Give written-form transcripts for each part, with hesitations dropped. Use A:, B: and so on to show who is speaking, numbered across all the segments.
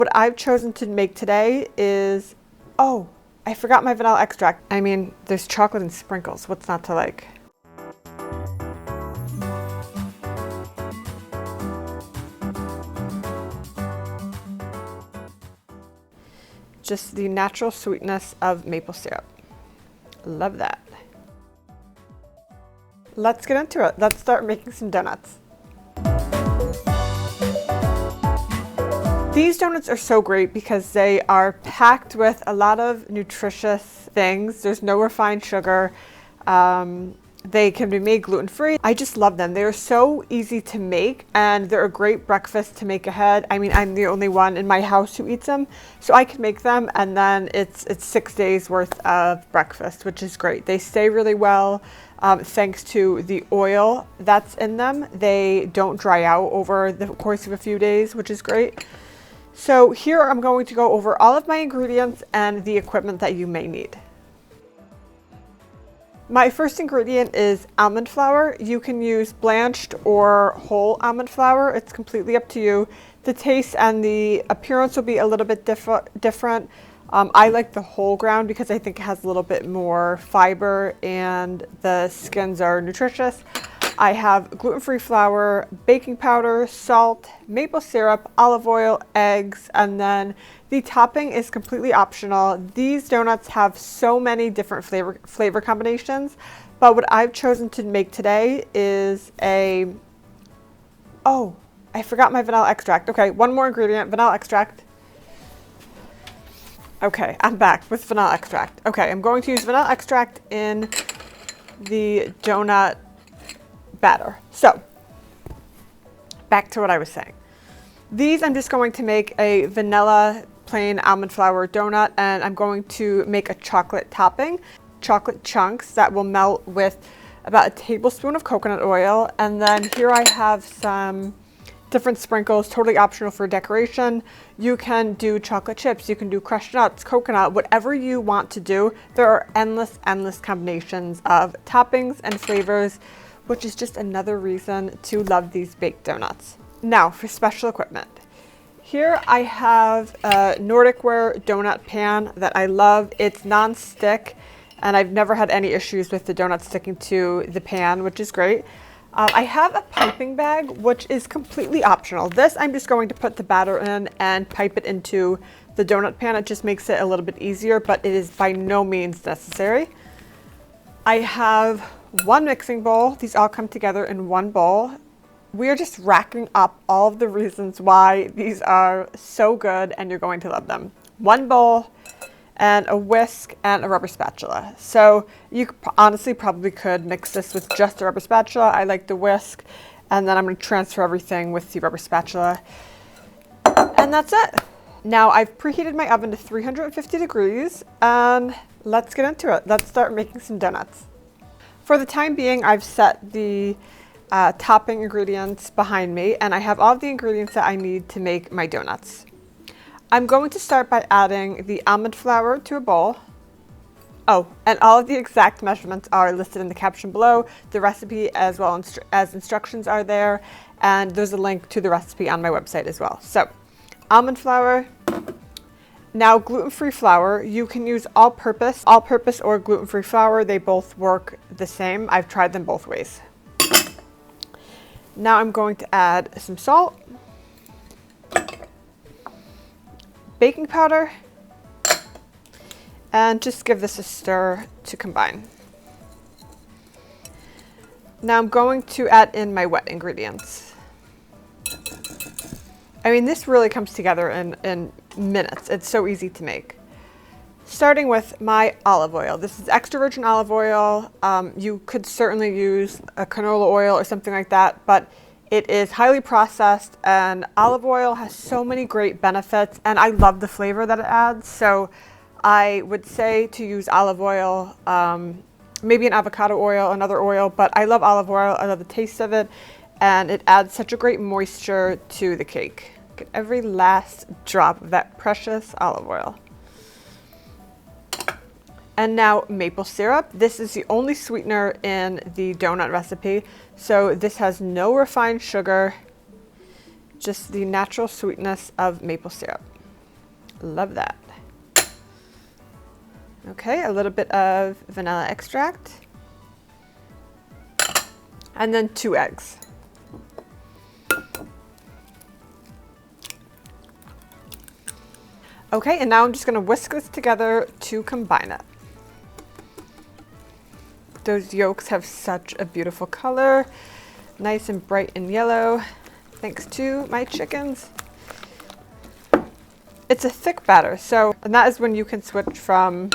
A: What I've chosen to make today is, oh, I forgot my vanilla extract. I mean, there's chocolate and sprinkles. What's not to like? Just the natural sweetness of maple syrup. Love that. Let's get into it. Let's start making some donuts. These donuts are so great because they are packed with a lot of nutritious things. There's no refined sugar. They can be made gluten-free. I just love them. They're so easy to make and they're a great breakfast to make ahead. I mean, I'm the only one in my house who eats them, so I can make them and then it's 6 days worth of breakfast, which is great. They stay really well thanks to the oil that's in them. They don't dry out over the course of a few days, which is great. So here I'm going to go over all of my ingredients and the equipment that you may need. My first ingredient is almond flour. You can use blanched or whole almond flour. It's completely up to you. The taste and the appearance will be a little bit different. I like the whole ground because I think it has a little bit more fiber and the skins are nutritious. I have gluten-free flour, baking powder, salt, maple syrup, olive oil, eggs, and then the topping is completely optional. These donuts have so many different flavor combinations, but what I've chosen to make today is oh, I forgot my vanilla extract. Okay, one more ingredient, vanilla extract. Okay, I'm back with vanilla extract. Okay, I'm going to use vanilla extract in the donut batter. So, back to what I was saying. These I'm just going to make a vanilla plain almond flour donut, and I'm going to make a chocolate topping, chocolate chunks that will melt with about a tablespoon of coconut oil. And then here I have some different sprinkles, totally optional for decoration. You can do chocolate chips, you can do crushed nuts, coconut, whatever you want to do. There are endless combinations of toppings and flavors, which is just another reason to love these baked donuts. Now for special equipment. Here I have a Nordic ware donut pan that I love. It's non-stick and I've never had any issues with the donut sticking to the pan, which is great. I have a piping bag, which is completely optional. This I'm just going to put the batter in and pipe it into the donut pan. It just makes it a little bit easier, but it is by no means necessary. I have one mixing bowl. These all come together in one bowl. We are just racking up all of the reasons why these are so good and you're going to love them. One bowl and a whisk and a rubber spatula. So you honestly probably could mix this with just a rubber spatula. I like the whisk, and then I'm going to transfer everything with the rubber spatula. And that's it. Now I've preheated my oven to 350 degrees and let's get into it. Let's start making some donuts. For the time being, I've set the topping ingredients behind me, and I have all the ingredients that I need to make my donuts. I'm going to start by adding the almond flour to a bowl. Oh, and all of the exact measurements are listed in the caption below. The recipe as well as instructions are there, and there's a link to the recipe on my website as well. So, almond flour. Now gluten-free flour, you can use all-purpose or gluten-free flour. They both work the same. I've tried them both ways. Now I'm going to add some salt, baking powder, and just give this a stir to combine. Now I'm going to add in my wet ingredients. I mean, this really comes together in minutes. It's so easy to make. Starting with my olive oil. This is extra virgin olive oil. You could certainly use a canola oil or something like that, but it is highly processed, and olive oil has so many great benefits, and I love the flavor that it adds. So I would say to use olive oil, maybe an avocado oil, another oil, but I love olive oil. I love the taste of it, and it adds such a great moisture to the cake. Get every last drop of that precious olive oil. And now maple syrup. This is the only sweetener in the donut recipe. So this has no refined sugar, just the natural sweetness of maple syrup. Love that. Okay, a little bit of vanilla extract. And then 2 eggs. Okay, and now I'm just gonna whisk this together to combine it. Those yolks have such a beautiful color, nice and bright and yellow, thanks to my chickens. It's a thick batter, and that is when you can switch from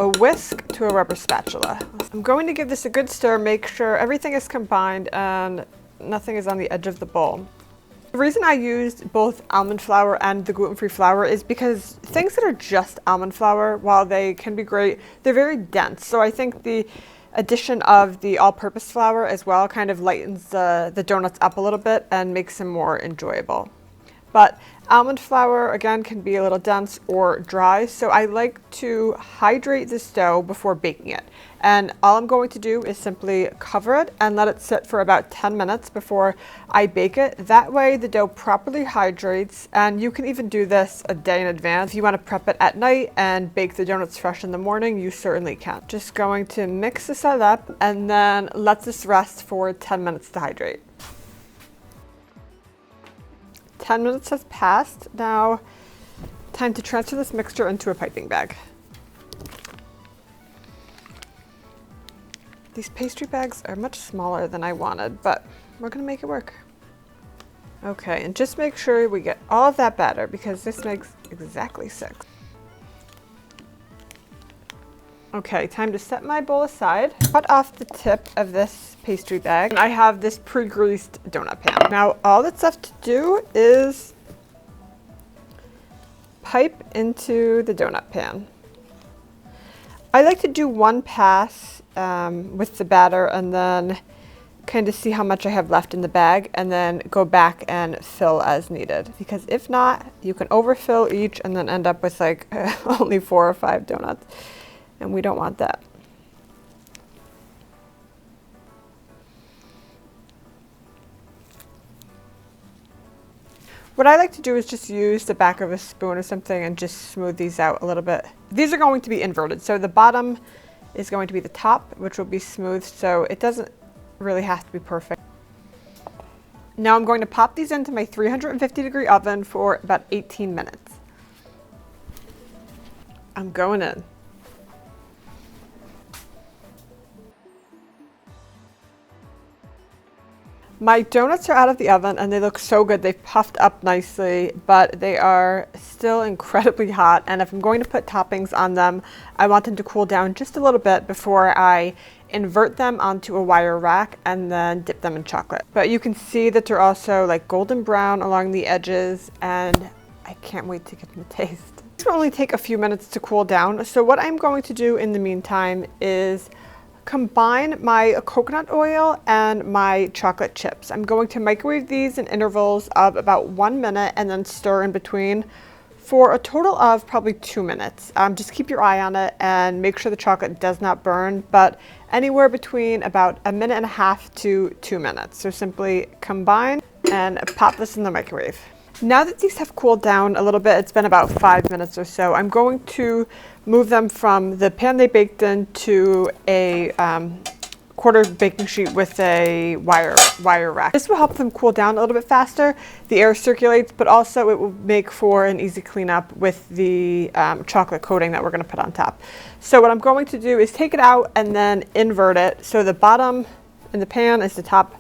A: a whisk to a rubber spatula. I'm going to give this a good stir, make sure everything is combined and nothing is on the edge of the bowl. The reason I used both almond flour and the gluten-free flour is because things that are just almond flour, while they can be great, they're very dense. So I think the addition of the all-purpose flour as well kind of lightens the donuts up a little bit and makes them more enjoyable. But almond flour, again, can be a little dense or dry, so I like to hydrate the dough before baking it. And all I'm going to do is simply cover it and let it sit for about 10 minutes before I bake it. That way the dough properly hydrates, and you can even do this a day in advance. If you want to prep it at night and bake the donuts fresh in the morning, you certainly can. Just going to mix this all up and then let this rest for 10 minutes to hydrate. 10 minutes has passed. Now, time to transfer this mixture into a piping bag. These pastry bags are much smaller than I wanted, but we're gonna make it work. Okay, and just make sure we get all of that batter because this makes exactly 6. Okay, time to set my bowl aside. Cut off the tip of this pastry bag. And I have this pre-greased donut pan. Now, all that's left to do is pipe into the donut pan. I like to do one pass with the batter and then kind of see how much I have left in the bag and then go back and fill as needed. Because if not, you can overfill each and then end up with like only 4 or 5 donuts. And we don't want that. What I like to do is just use the back of a spoon or something and just smooth these out a little bit. These are going to be inverted, so the bottom is going to be the top, which will be smooth, so it doesn't really have to be perfect. Now I'm going to pop these into my 350-degree oven for about 18 minutes. I'm going in. My donuts are out of the oven and they look so good. They've puffed up nicely, but they are still incredibly hot. And if I'm going to put toppings on them, I want them to cool down just a little bit before I invert them onto a wire rack and then dip them in chocolate. But you can see that they're also like golden brown along the edges, and I can't wait to get them to taste. This will only take a few minutes to cool down. So what I'm going to do in the meantime is combine my coconut oil and my chocolate chips. I'm going to microwave these in intervals of about 1 minute and then stir in between for a total of probably 2 minutes. Just keep your eye on it and make sure the chocolate does not burn, but anywhere between about 1.5 minutes to 2 minutes. So simply combine and pop this in the microwave. Now that these have cooled down a little bit, it's been about 5 minutes or so, I'm going to move them from the pan they baked in to a quarter baking sheet with a wire rack. This will help them cool down a little bit faster. The air circulates, but also it will make for an easy cleanup with the chocolate coating that we're going to put on top. So what I'm going to do is take it out and then invert it. So the bottom in the pan is the top.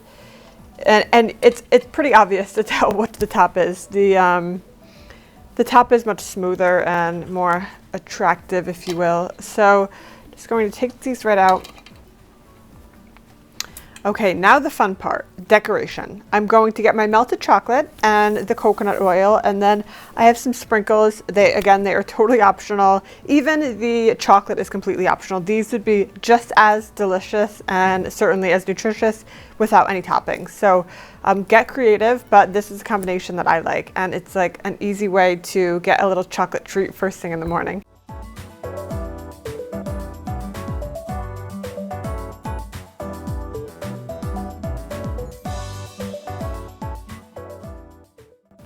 A: And it's pretty obvious to tell what the top is. The top is much smoother and more attractive, if you will. So just going to take these right out. Okay, now the fun part, decoration. I'm going to get my melted chocolate and the coconut oil, and then I have some sprinkles. They are totally optional. Even the chocolate is completely optional. These would be just as delicious and certainly as nutritious without any toppings. So get creative, but this is a combination that I like, and it's like an easy way to get a little chocolate treat first thing in the morning.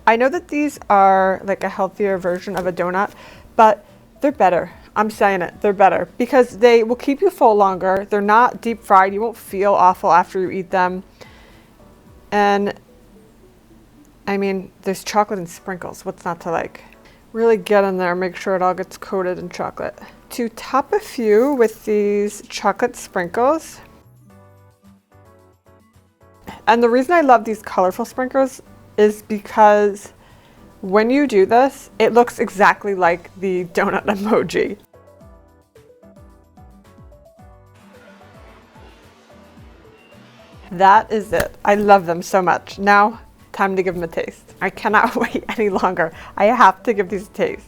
A: I know that these are like a healthier version of a donut, but they're better. I'm saying it, they're better because they will keep you full longer. They're not deep fried. You won't feel awful after you eat them. And I mean, there's chocolate and sprinkles. What's not to like? Really get in there, make sure it all gets coated in chocolate. To top a few with these chocolate sprinkles. And the reason I love these colorful sprinkles is because when you do this, it looks exactly like the donut emoji. That is it. I love them so much. Now, time to give them a taste. I cannot wait any longer. I have to give these a taste.